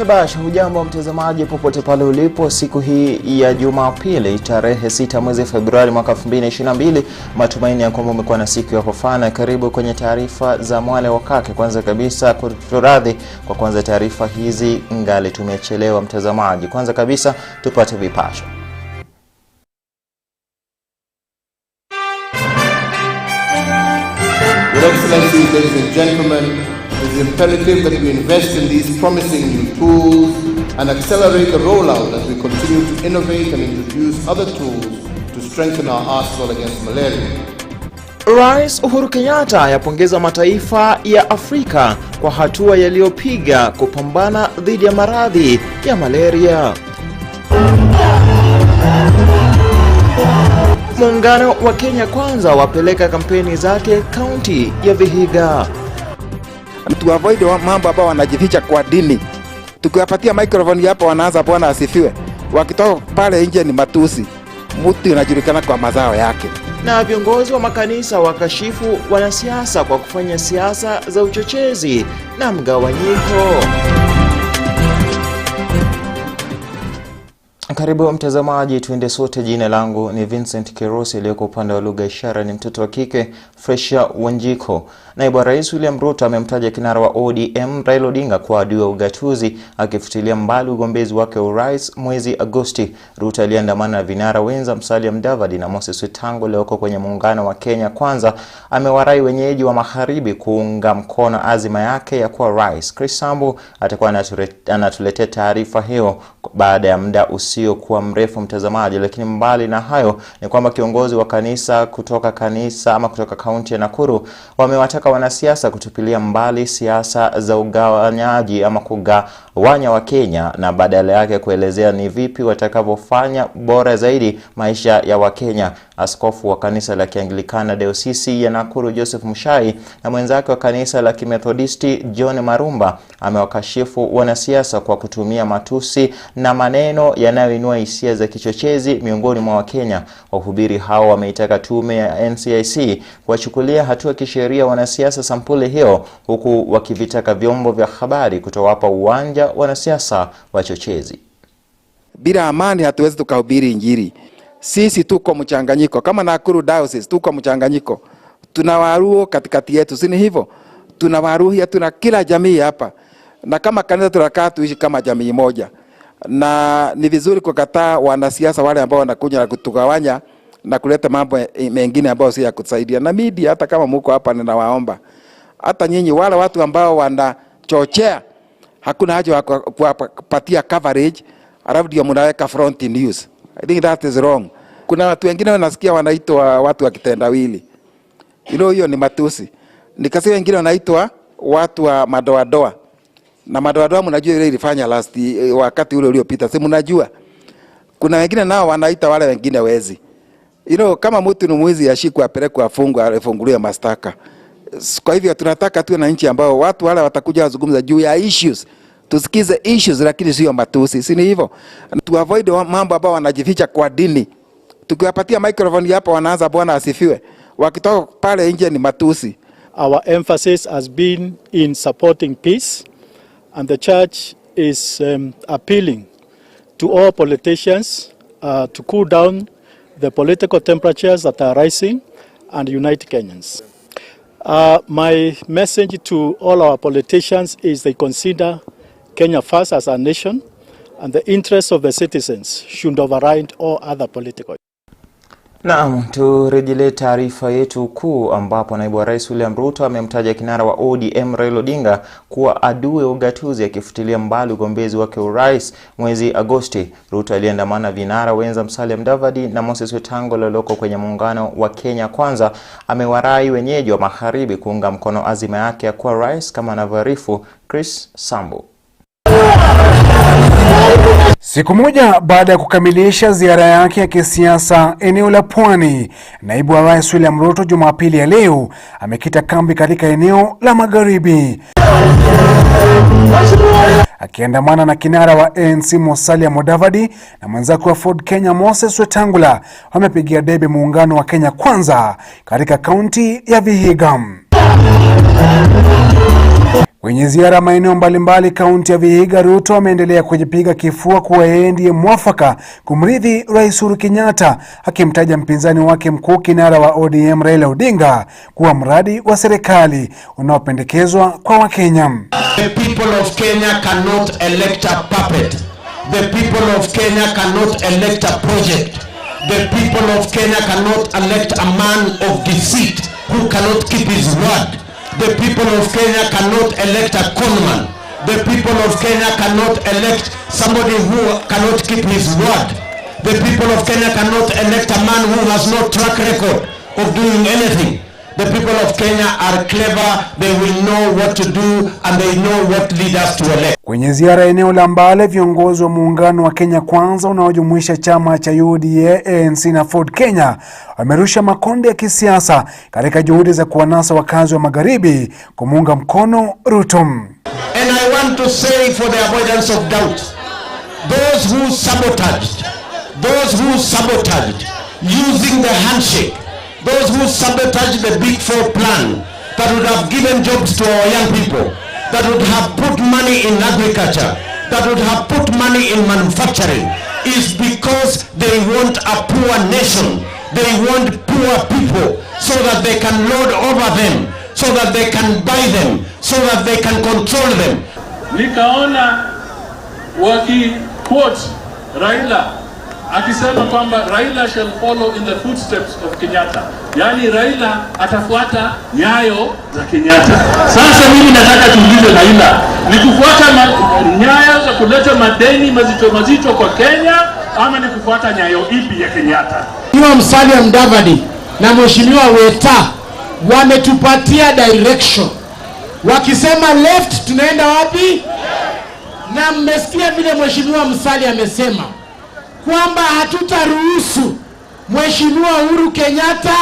Shabash, hujambo mtazamaji popote pale ulipo siku hii ya Jumapili tarehe 6 mwezi Februari mwaka 2022. Matumaini ya kwamba umekuwa na siku ya kufana. Karibu kwenye taarifa za Mwale wakake. Kwanza kabisa kuturadhi kwa kwanza taarifa hizi ngali tumechelewa mtazamaji. Kwanza kabisa tupate vipasho. Excellencies, ladies and gentlemen, it is imperative that we invest in these promising new tools and accelerate the rollout as we continue to innovate and introduce other tools to strengthen our arsenal against malaria. Rais Uhuru Kenyatta yapongeza mataifa ya Afrika kwa hatua yaliyopiga kupambana dhidi ya maradhi ya malaria. Muungano wa Kenya Kwanza wapeleka kampeni zake kaunti ya Vihiga. To avoid mambo ambao wanajificha kwa dini. Tukiwapatia microphone hapa wanaanza Bwana asifiwe. Wakitoka pale nje ni matusi. Mtu unajulikana kwa mazao yake. Na viongozi wa makanisa wakashifu wanasiasa kwa kufanya siasa za uchochezi na mgawanyiko. Karibu mtazamaji, tuende sote. Jina langu ni Vincent Kerosi, aliyeko upande wa lugha ishara ni mtoto wa kike Fresha Wanjiko. Naibu Rais William Ruto amemtaja kinara wa ODM Raila Odinga kwa adui wa ugatuzi, akifutilia mbali ugombezi wake wa urais mwezi Agosti. Ruto aliandamana na vinara wenza Musalia Mudavadi na Moses Wetangula walioko kwenye muungano wa Kenya Kwanza. Amewarai wenyeji wa magharibi kuunga mkono azima yake ya kuwa rais. Chris Sambu atakuwa anatuletea taarifa hiyo baada ya muda usio kuwa mrefu mtazamaji. Lakini mbali na hayo ni kwamba kiongozi wa kanisa kutoka kaunti ya Nakuru wamewataka wanasiasa kutupilia mbali siasa za ugawanyaji ama kugawanya wa Kenya, na badala yake kuelezea ni vipi watakavyofanya bora zaidi maisha ya Wakenya. Askofu wa kanisa la Kianglikana Diocese ya Nakuru Joseph Mushai na mwenzake wa kanisa la Kimethodisti John Marumba amewakashifu wanasiasa kwa kutumia matusi na maneno yanayoinua hisia za kichochezi miongoni mwa Wakenya. Wahubiri hao wameitaka tume ya NCIC kuwachukulia hatua kisheria wanasiasa sampuli hiyo, huku wakivitaka vyombo vya habari kutowapa uwanja wanasiasa wachochezi. Bila amani hatuwezi tukahubiri injili. Sisi tuko mchanganyiko kama Nakuru Diocese, tuko mchanganyiko. Tuna Waruo katikati yetu, si hivyo? Tuna Waruhia, tuna kila jamii hapa. Na kama kanisa tunakaa tuishi kama jamii moja. Na ni vizuri kukataa wanasiasa wale ambao wanakuja na kutugawanya na kuleta mambo mengine ambayo si ya kutusaidia. Na media hata kama mko hapa ninawaomba, hata nyinyi wale watu ambao wanachochea, hakuna haja kuwapatia coverage alafu ndio mnaweka front news. I think that is wrong. Kuna watu wengine wanasikia wanaitwa watu wa kitendawili. Hiyo ni matusi. Nikasikia wengine wanaitwa watu wa madoadoa. Na madoadoa mnajua ile ilifanya wakati ule uliopita. Si mnajua? Kuna wengine nao wanaita wale wengine wezi. Kama mtu ni mwizi ashikwe apelekwe afungwe afunguliwe mashtaka. Kwa hivyo tunataka tuwe na nchi ambao watu wale watakuja wazungumza juu ya issues. Tusikize issues lakini sio matusi, si hivyo? To avoid mambo ambao wanajificha kwa dini. Tukiwapatia microphone hapa wanaanza Bwana asifiwe. Wakitoka pale nje ni matusi. Our emphasis has been in supporting peace, and the church is appealing to all politicians to cool down the political temperatures that are rising and unite Kenyans. My message to all our politicians is they consider Kenya first as a nation, and the interests of the citizens should override all other political. Naam, turejelee taarifa yetu kuu ambapo naibu wa Rais William Ruto amemtaja kinara wa ODM Raila Odinga kuwa adui wa ugatuzi, akifutilia mbali ugombezi wake urais mwezi Agosti. Ruto aliandamana vinara wenza Musalia Mudavadi na Moses Wetangula walioko kwenye muungano wa Kenya Kwanza. Amewarai wenyeji wa magharibi kuunga mkono azima yake ya kuwa rais, kama anavyoarifu Chris Sambu. Siku moja baada ya kukamilisha ziara yake ya kisiasa eneo la Pwani, naibu wa Rais William Ruto Jumapili ya leo amekita kambi katika eneo la Magharibi. Akiandamana na kinara wa ANC Musalia Mudavadi na mwenzake wa Ford Kenya Moses Wetangula, wamepigia debe muungano wa Kenya Kwanza katika kaunti ya Vihiga. Kwenye ziara maeneo mbalimbali kaunti ya Vihiga, Ruto ameendelea kujipiga kifua kuwa yeye ndiye mwafaka kumrithi Rais Uhuru Kenyatta, akimtaja mpinzani wake mkuu kinara wa ODM Raila Odinga kuwa mradi wa serikali unaopendekezwa kwa Wakenya. The people of Kenya cannot elect a puppet. The people of Kenya cannot elect a project. The people of Kenya cannot elect a man of deceit who cannot keep his word. The people of Kenya cannot elect a conman. The people of Kenya cannot elect somebody who cannot keep his word. The people of Kenya cannot elect a man who has no track record of doing anything. The people of Kenya are clever, they will know what to do and they know what leaders to elect. Kwenye ziara eneo la Mwale, viongozi wa muungano wa Kenya Kwanza unaojumuisha chama cha UDA, ANC na Ford Kenya wamerusha makonde ya kisiasa katika juhudi za kuwanasa wakazi wa Magharibi kumuunga mkono Ruto. And I want to say, for the avoidance of doubt, those who sabotaged using the handshake, those who sabotaged the Big Four plan that would have given jobs to our young people, that would have put money in agriculture, that would have put money in manufacturing, is because they want a poor nation. They want poor people so that they can lord over them, so that they can buy them, so that they can control them. Nikaona quote Raila akisema kwamba Raila shall follow in the footsteps of Kenyatta. Yani Raila atafuata nyayo za Kenyatta. Sasa mimi nataka tuulize Raila, ni kufuata nyayo za kuleta madeni mazito kwa Kenya ama ni kufuata nyayo ipi ya Kenyatta? Mheshimiwa Musalia Mudavadi na Mheshimiwa Weta wametupatia direction. Wakisema left tunaenda wapi? Na mmesikia vile Mheshimiwa Musalia amesema kwamba hatutaruhusu Mheshimiwa Uhuru Kenyatta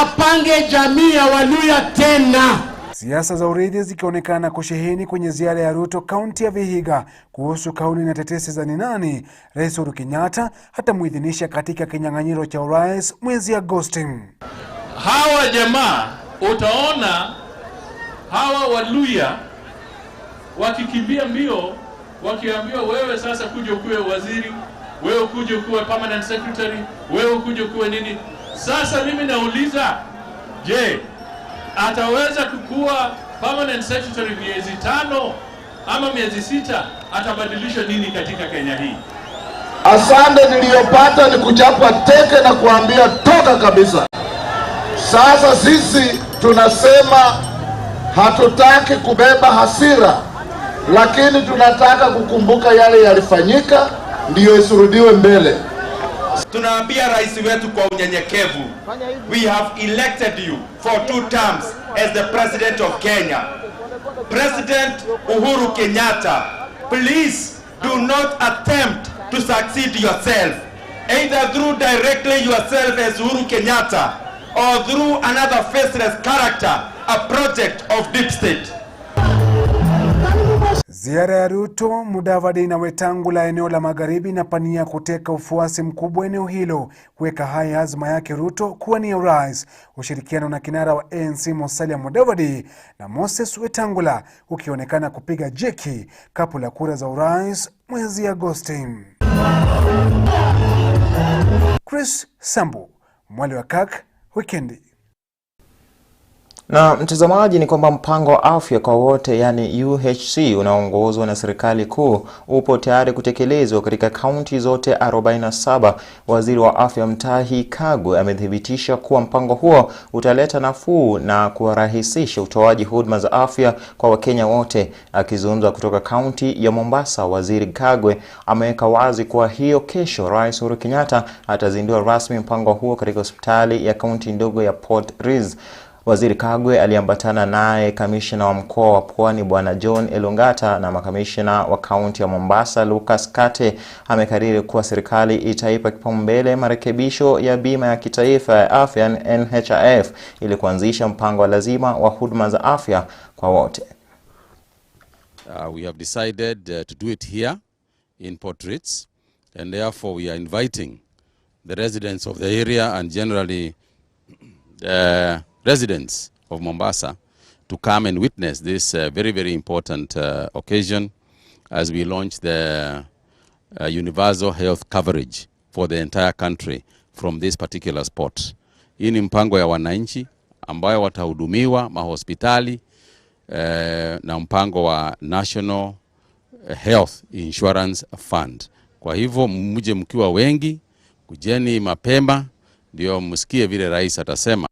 apange jamii ya Waluya tena. Siasa za urithi zikionekana kusheheni kwenye ziara ya Ruto kaunti ya Vihiga kuhusu kauli na tetesi za ni nani Rais Uhuru Kenyatta hatamuidhinisha katika kinyang'anyiro cha urais mwezi Agosti. Hawa jamaa utaona hawa Waluya wakikimbia mbio wakiambiwa wewe sasa kuja kuwe waziri, wewe kuja kuwe permanent secretary, wewe kuja kuwe nini. Sasa mimi nauliza, je, ataweza kukuwa permanent secretary miezi 5 ama miezi 6? Atabadilisha nini katika Kenya hii? Asante niliyopata ni kuchapwa teke na kuambia toka kabisa. Sasa sisi tunasema hatutaki kubeba hasira, lakini tunataka kukumbuka yale yalifanyika ndiyo isurudiwe mbele. Tunaambia rais wetu kwa unyenyekevu, we have elected you for 2 terms as the president of Kenya. President Uhuru Kenyatta, please do not attempt to succeed yourself, either through directly yourself as Uhuru Kenyatta or through another faceless character, a project of deep state. Ziara ya Ruto, Mudavadi na Wetangula eneo la Magharibi inapania kuteka ufuasi mkubwa eneo hilo, kuweka hai azma yake Ruto kuwania urais. Ushirikiano na kinara wa ANC Musalia Mudavadi na Moses Wetangula ukionekana kupiga jeki kapu la kura za urais mwezi Agosti. Chris Sambu, Mwale wa KirkTv, Weekendi. Na mtazamaji, ni kwamba mpango wa afya kwa wote yani UHC unaoongozwa na serikali kuu upo tayari kutekelezwa katika kaunti zote 47. Waziri wa afya Mutahi Kagwe amethibitisha kuwa mpango huo utaleta nafuu na kurahisisha utoaji huduma za afya kwa Wakenya wote. Akizungumza kutoka kaunti ya Mombasa, Waziri Kagwe ameweka wazi kuwa hiyo kesho Rais Uhuru Kenyatta atazindua rasmi mpango huo katika hospitali ya kaunti ndogo ya Port Reitz. Waziri Kagwe aliambatana naye kamishna wa mkoa wa Pwani Bwana John Elungata na makamishna wa kaunti ya Mombasa Lucas Kate. Amekariri kuwa serikali itaipa kipaumbele marekebisho ya bima ya kitaifa ya afya NHIF ili kuanzisha mpango wa lazima wa huduma za afya kwa wote. We have decided to do it here in Port Reitz, and therefore we are inviting the residents of the area and generally the residents of Mombasa to come and witness this very, very important occasion as we launch the universal health coverage for the entire country from this particular spot. Hii ni mpango ya wananchi ambayo watahudumiwa mahospitali na mpango wa National Health Insurance Fund. Kwa hivyo mje mkiwa wengi, kujeni mapema ndio msikie vile rais atasema.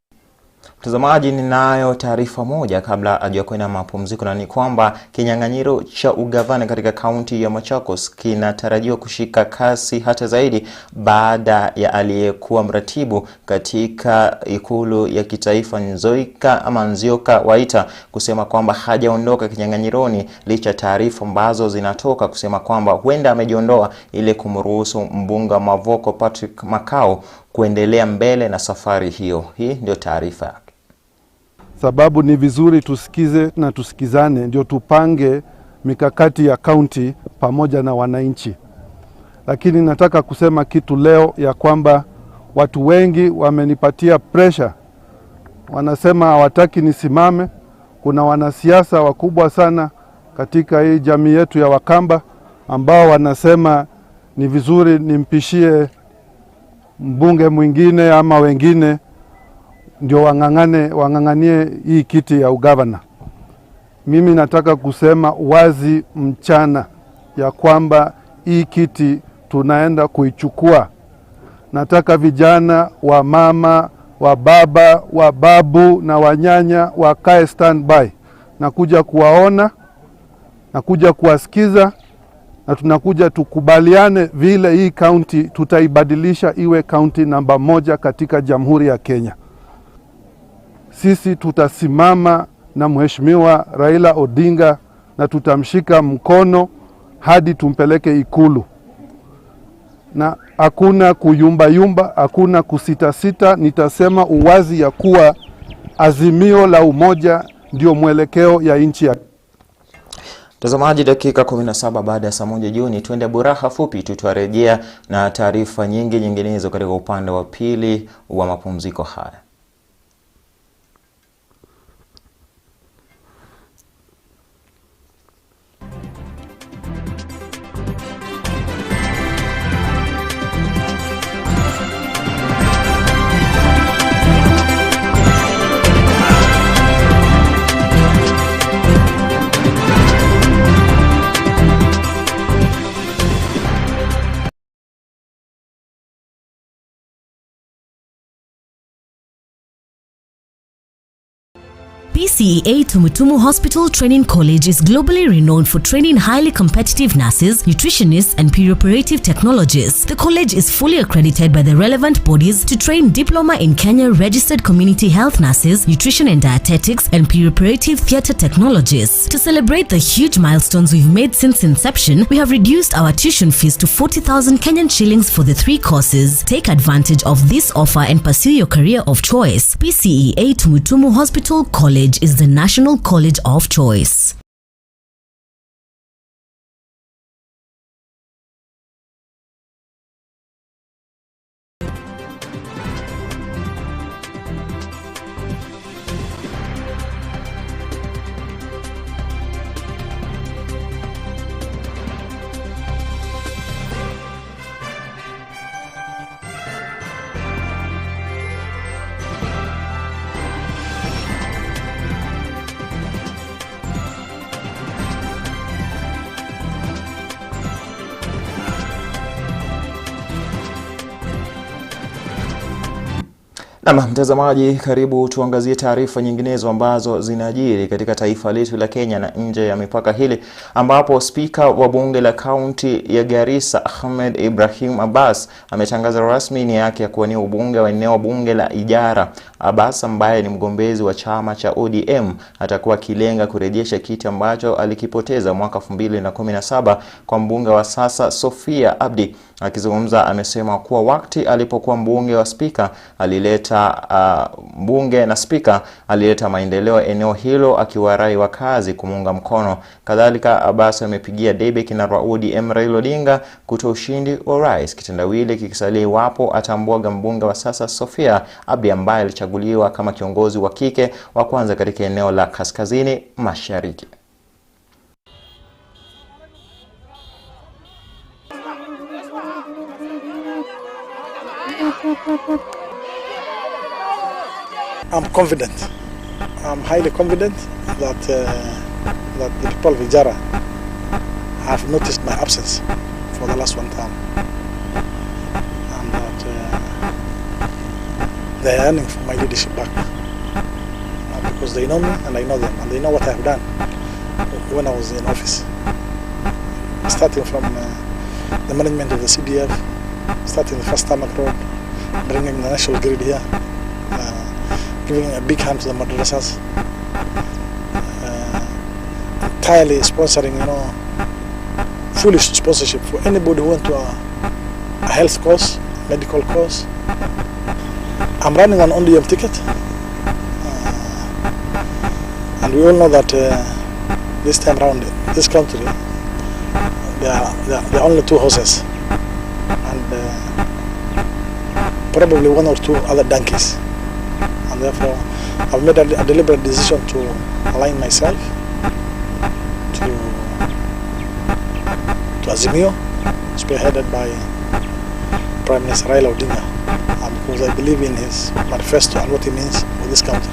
Mtazamaji, ninayo taarifa moja kabla hajakwenda mapumziko, na ni kwamba kinyang'anyiro cha ugavana katika kaunti ya Machakos kinatarajiwa kushika kasi hata zaidi baada ya aliyekuwa mratibu katika ikulu ya kitaifa Nzioka Waita kusema kwamba hajaondoka kinyang'anyironi, licha taarifa ambazo zinatoka kusema kwamba huenda amejiondoa ili kumruhusu mbunge Mavoko Patrick Makao kuendelea mbele na safari hiyo. Hii ndio taarifa. Sababu ni vizuri tusikize na tusikizane ndio tupange mikakati ya kaunti pamoja na wananchi. Lakini nataka kusema kitu leo ya kwamba watu wengi wamenipatia pressure. Wanasema hawataki nisimame. Kuna wanasiasa wakubwa sana katika hii jamii yetu ya Wakamba ambao wanasema ni vizuri nimpishie mbunge mwingine ama wengine ndio wanganganie hii kiti ya ugavana. Mimi nataka kusema wazi mchana ya kwamba hii kiti tunaenda kuichukua. Nataka vijana, wa mama, wa baba, wa babu na wanyanya wakae standby. Nakuja kuwaona, nakuja kuwasikiza, na tunakuja tukubaliane vile hii county tutaibadilisha iwe county namba 1 katika Jamhuri ya Kenya. Sisi tutasimama na Mheshimiwa Raila Odinga na tutamshika mkono hadi tumpeleke ikulu. Na hakuna kuyumba, hakuna kusita. Nitasema uwazi ya kuwa azimio la umoja ndio mwelekeo ya nchi ya. Mtazamaji, dakika 17 baada ya saa 1 jioni, tuende buraha fupi, tutarejea na taarifa nyinginezo katika upande wa pili wa mapumziko haya. PCEA Tumutumu Hospital Training College is globally renowned for training highly competitive nurses, nutritionists, and perioperative technologists. The college is fully accredited by the relevant bodies to train Diploma in Kenya registered community health nurses, nutrition and dietetics, and perioperative theatre technologists. To celebrate the huge milestones we've made since inception, we have reduced our tuition fees to 40,000 Kenyan shillings for the 3 courses. Take advantage of this offer and pursue your career of choice. PCEA Tumutumu Hospital College is the National College of Choice. Mtazamaji, karibu tuangazie taarifa nyinginezo ambazo zinajiri katika taifa letu la Kenya na nje ya mipaka hili, ambapo spika wa bunge la kaunti ya Garissa Ahmed Ibrahim Abbas ametangaza rasmi nia yake ya kuwania ubunge wa eneo bunge la Ijara. Abbas, ambaye ni mgombezi wa chama cha ODM, atakuwa kilenga kurejesha kiti ambacho alikipoteza mwaka 2017 kwa mbunge wa sasa Sofia Abdi. Akizungumza amesema kuwa wakati alipokuwa mbunge wa spika alileta mbunge na spika alileta maendeleo eneo hilo akiwarai wakazi kumuunga mkono. Kadhalika Abbas amepigia debe kinara wa ODM Raila Odinga kutoa ushindi wa rais, kitendawili kikisalia iwapo atambwaga mbunge wa sasa Sofia Abdi ambaye alichaguliwa kama kiongozi wa kike wa kwanza katika eneo la kaskazini mashariki. I'm confident. I'm highly confident that that the people of Ijara have noticed my absence for the last one term, and that they are yearning for my leadership back because they know me and I know them, and they know what I have done when I was in office, starting from the management of the CDF, starting the first tarmac road, bringing the national grid here, giving a big hand to the madrasas, entirely sponsoring, foolish sponsorship for anybody who went to a health course, medical course. I'm running an ODM ticket, and we all know that this time around, this country, there are only 2 horses, and probably 1 or 2 other donkeys. And therefore, I've made a deliberate decision to align myself to Azimio, spearheaded by Prime Minister Raila Odinga, because I believe in his manifesto and what he means for this country.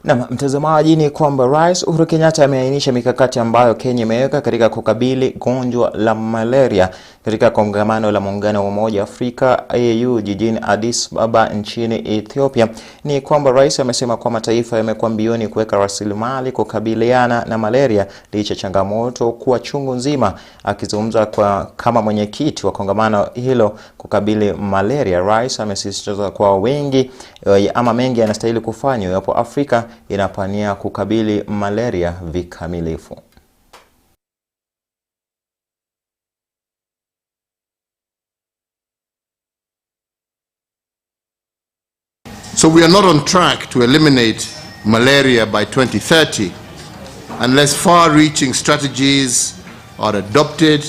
Na mtazamaji, ni kwamba Rais Uhuru Kenyatta ameainisha mikakati ambayo Kenya imeweka katika kukabili gonjwa la malaria katika kongamano la muungano wa Umoja wa Afrika AU jijini Addis Ababa nchini Ethiopia. Ni kwamba rais amesema kwa mataifa yamekuwa mbioni kuweka rasilimali kukabiliana na malaria licha changamoto kuwa chungu nzima. Akizungumza kama mwenyekiti wa kongamano hilo kukabili malaria, rais amesisitiza kwa mengi yanastahili kufanywa iwapo Afrika inapania kukabili malaria vikamilifu. So we are not on track to eliminate malaria by 2030 unless far-reaching strategies are adopted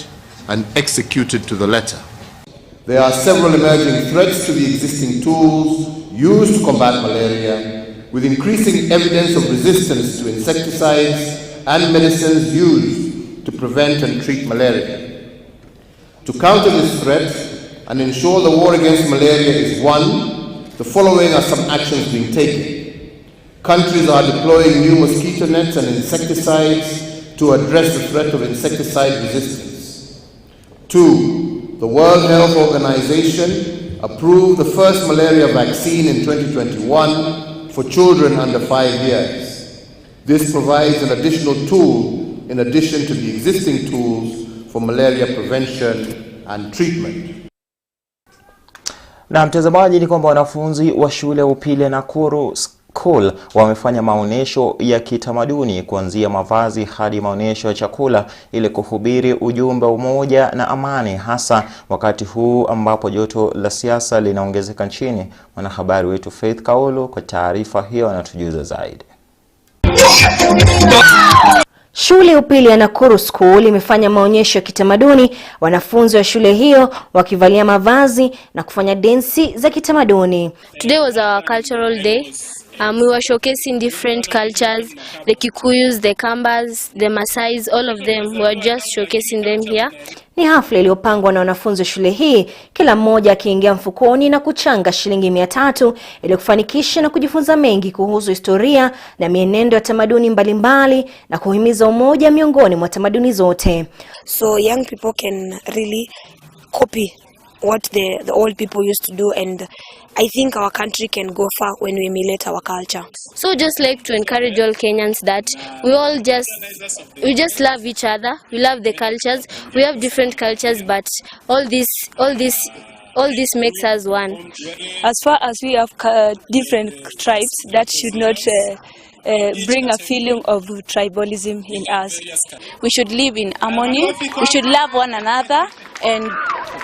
and executed to the letter. There are several emerging threats to the existing tools used to combat malaria, with increasing evidence of resistance to insecticides and medicines used to prevent and treat malaria. To counter this threat and ensure the war against malaria is won, the following are some actions being taken. Countries are deploying new mosquito nets and insecticides to address the threat of insecticide resistance. 2. The World Health Organization approved the first malaria vaccine in 2021 for children under 5 years. This provides an additional tool in addition to the existing tools for malaria prevention and treatment. Na mtazamaji, ni kwamba wanafunzi wa shule ya upili Nakuru School wamefanya maonesho ya kitamaduni kuanzia mavazi hadi maonesho ya chakula ili kuhubiri ujumbe wa umoja na amani, hasa wakati huu ambapo joto la siasa linaongezeka nchini. Mwanahabari wetu Faith Kaolo kwa taarifa hiyo anatujuza zaidi. Shule ya upili ya Nakuru School imefanya maonyesho ya kitamaduni, wanafunzi wa shule hiyo wakivalia mavazi na kufanya densi za kitamaduni. Today was our cultural day. We were showcasing different cultures, the Kikuyus, the Kambas, the Maasais, all of them. We were just showcasing them here. Ni hafla iliyopangwa na wanafunzi wa shule hii, kila mmoja akiingia mfukoni na kuchanga shilingi 300 ili kufanikisha na kujifunza mengi kuhusu historia na mienendo ya tamaduni mbalimbali na kuhimiza umoja miongoni mwa tamaduni zote. So young people can really copy what the old people used to do, and I think our country can go far when we emulate our culture. So just like to encourage all Kenyans that we just love each other, we love the cultures, we have different cultures, but all this makes us one. As far as we have different tribes, that should not bring a feeling of tribalism in us. We should live in harmony, we should love one another, and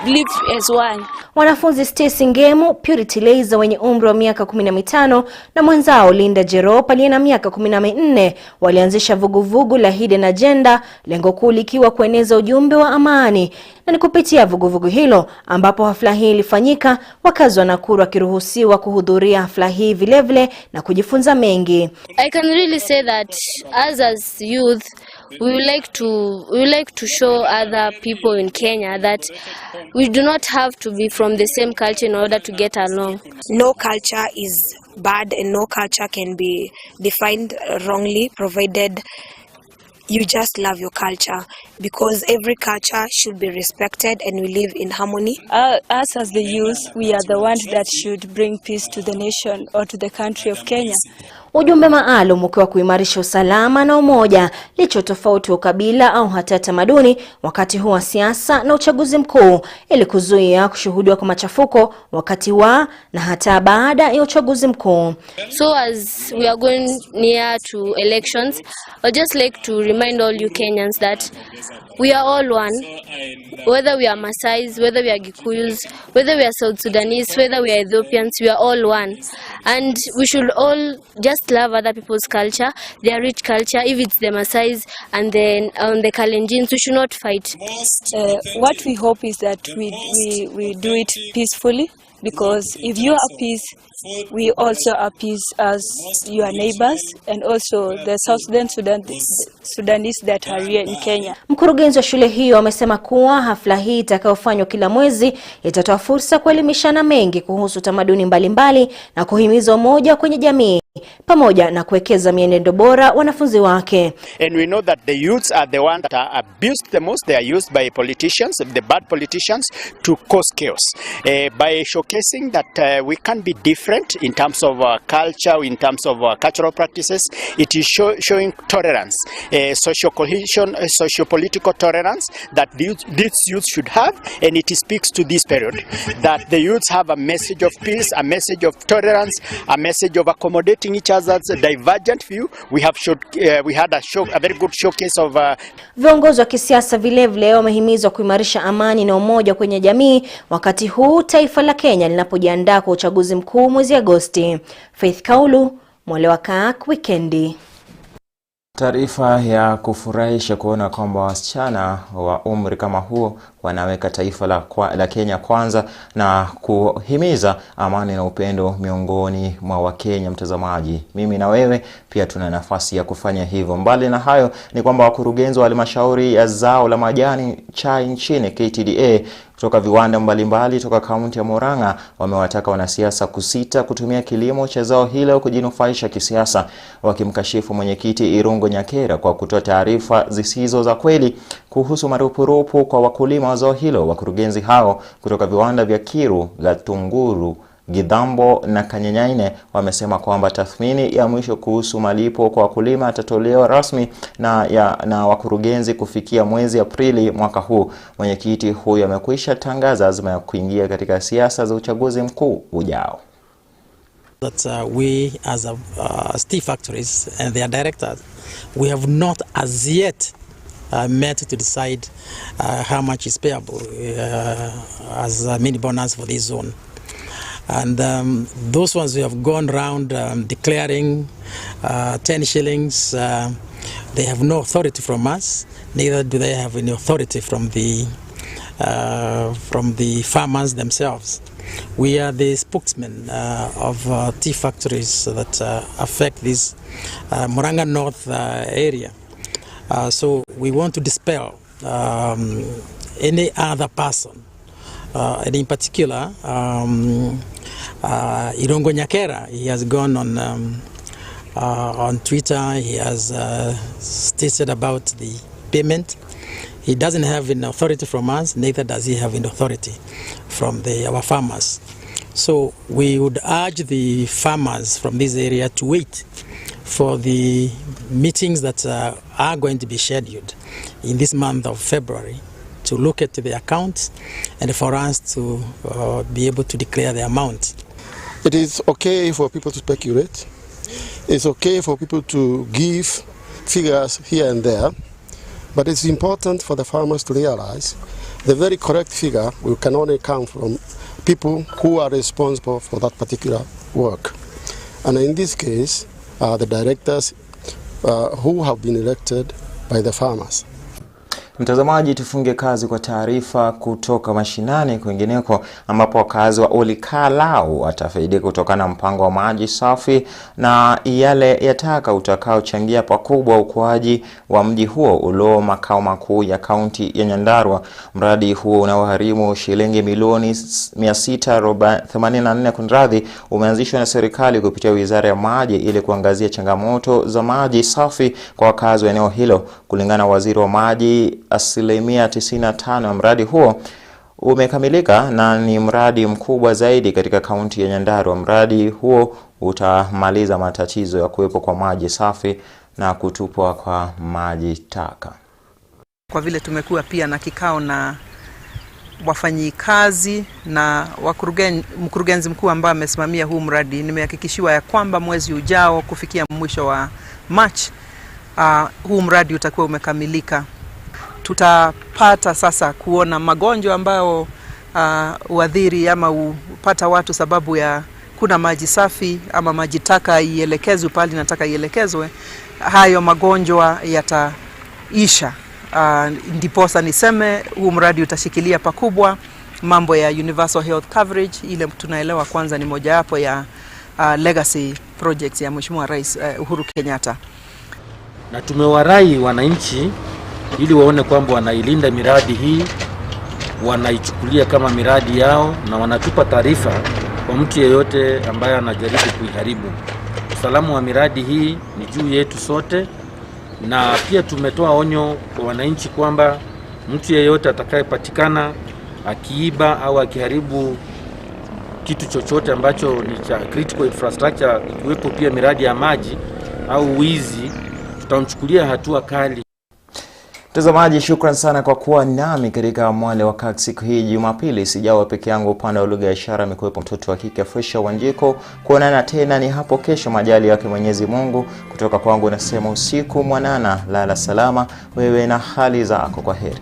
live as one. Wanafunzi Stacy Ngemu, Purity Leiza wenye umri wa miaka 15 na mwenzao Linda Jerop aliye na miaka 14 walianzisha vuguvugu la Hidden Agenda, lengo kuu likiwa kueneza ujumbe wa amani. Na ni kupitia vuguvugu hilo ambapo hafla hii ilifanyika, wakazi wa Nakuru wakiruhusiwa kuhudhuria hafla hii vilevile na kujifunza mengi. I can really say that as youth we would like to show other people in Kenya that we do not have to be from the same culture in order to get along. No culture is bad and no culture can be defined wrongly, provided you just love your culture, because every culture should be respected and we live in harmony. Us as the youth, we are the ones that should bring peace to the nation or to the country of Kenya. Ujumbe maalum ukiwa kuimarisha usalama na umoja licho tofauti wa ukabila au hata tamaduni wakati huu wa siasa na uchaguzi mkuu, ili kuzuia kushuhudiwa kwa machafuko wakati wa na hata baada ya uchaguzi mkuu. So as we are going near to elections, I'd just like to remind all you Kenyans that we are all one, whether we are Maasais, whether we are Gikuyus, whether we are South Sudanese, whether we are Ethiopians, we are all one. And we should all just love other people's culture, their rich culture. If it's the Maasais and then the Kalenjins, we should not fight. What we hope is that we do it peacefully, because if you are at peace, we also are peace as your neighbors and also the South Sudanese that are here in Kenya. Mkurugenzi wa shule hiyo amesema kuwa hafla hii itakayofanywa kila mwezi itatoa fursa kuelimishana mengi kuhusu tamaduni mbalimbali na kuhimiza umoja kwenye jamii pamoja na kuwekeza mienendo bora wanafunzi wake. And we know that the youths are the ones that are abused the most. They are used by politicians, the bad politicians, to cause chaos. By showcasing that we can be different in terms of culture, in terms of cultural practices, it is showing tolerance, social cohesion, socio-political tolerance that these youths should have, and it speaks to this period that the youths have a message of peace, a message of tolerance, a message of accommodating each other's divergent view. We had a very good showcase of Viongozi wa kisiasa vilevile wamehimizwa kuimarisha amani na umoja kwenye jamii wakati huu taifa la Kenya linapojiandaa kwa uchaguzi mkuu mwezi Agosti. Faith Kaulu, Mwale wa KirkTv Wikendi. Taarifa ya kufurahisha kuona kwamba wasichana wa umri kama huo wanaweka taifa la Kenya kwanza na kuhimiza amani na upendo miongoni mwa Wakenya. Mtazamaji, mimi na wewe pia tuna nafasi ya kufanya hivyo. Mbali na hayo ni kwamba wakurugenzi wa halmashauri ya zao la majani chai nchini KTDA kutoka viwanda mbalimbali toka kaunti ya Murang'a wamewataka wanasiasa kusita kutumia kilimo cha zao hilo kujinufaisha kisiasa, wakimkashifu mwenyekiti Irungo Nyakera kwa kutoa taarifa zisizo za kweli kuhusu marupurupu kwa wakulima wa zao hilo. Wakurugenzi hao kutoka viwanda vya Kiru, Gatunguru, Gidhambo na Kanyenyaine wamesema kwamba tathmini ya mwisho kuhusu malipo kwa wakulima itatolewa rasmi na wakurugenzi kufikia mwezi Aprili mwaka huu. Mwenyekiti huyo amekwisha tangaza azma ya kuingia katika siasa za uchaguzi mkuu ujao. That we as steel factories and their directors, we have not as yet met to decide how much is payable as a mini bonus for this zone. And those ones who have gone around declaring 10 shillings, they have no authority from us, neither do they have any authority from the farmers themselves. We are the spokesmen of tea factories that affect this Murang'a North area. So we want to dispel any other person. And in particular, Irungo Nyakera, he has gone on Twitter, he has stated about the payment. He doesn't have an authority from us, neither does he have an authority from our farmers. So we would urge the farmers from this area to wait for the meetings that are going to be scheduled in this month of February, to look at the accounts and for us to be able to declare the amount. It is okay for people to speculate. It's okay for people to give figures here and there, but it's important for the farmers to realize the very correct figure we can only come from people who are responsible for that particular work. And in this case, the directors who have been elected by the farmers. Mtazamaji, tufunge kazi kwa taarifa kutoka mashinani kwingineko, ambapo wakazi wa Olikalau watafaidika kutokana na mpango wa maji safi na yale yataka utakaochangia pakubwa ukuaji wa mji huo ulio makao makuu ya kaunti ya Nyandarua. Mradi huo unaogharimu shilingi milioni 684 kunradhi, umeanzishwa na serikali kupitia Wizara ya Maji ili kuangazia changamoto za maji safi kwa wakazi wa eneo hilo. Kulingana na Waziri wa Maji, 95% ya mradi huo umekamilika na ni mradi mkubwa zaidi katika kaunti ya Nyandarua. Mradi huo utamaliza matatizo ya kuwepo kwa maji safi na kutupwa kwa maji taka. Kwa vile tumekuwa pia na kikao na wafanyikazi na mkurugenzi mkuu ambaye amesimamia huu mradi, nimehakikishiwa ya kwamba mwezi ujao kufikia mwisho wa March huu mradi utakuwa umekamilika. Tutapata sasa kuona magonjwa ambayo uadhiri ama upata watu sababu ya kuna maji safi ama maji taka ielekezwe pale nataka ielekezwe. Hayo magonjwa yataisha. Ndiposa niseme huu mradi utashikilia pakubwa mambo ya universal health coverage. Ile tunaelewa kwanza ni mojawapo ya legacy projects ya Mheshimiwa Rais Uhuru Kenyatta. Na tumewarai wananchi ili waone kwamba wanailinda miradi hii, wanaichukulia kama miradi yao na wanatupa taarifa kwa mtu yeyote ambaye anajaribu kuiharibu. Usalama wa miradi hii ni juu yetu sote, na pia tumetoa onyo kwa wananchi kwamba mtu yeyote atakayepatikana akiiba au akiharibu kitu chochote ambacho ni cha critical infrastructure, ikiwepo pia miradi ya maji au wizi, tutamchukulia hatua kali. Mtazamaji, shukran sana kwa kuwa nami katika Mwale wa KirkTv siku hii Jumapili. Sijawa peke yangu, upande wa lugha ya ishara amekuwepo mtoto wa kike Fresha Wanjiko. Kuonana tena ni hapo kesho majali yake Mwenyezi Mungu. Kutoka kwangu nasema usiku mwanana, lala salama wewe na hali zako. Kwa heri.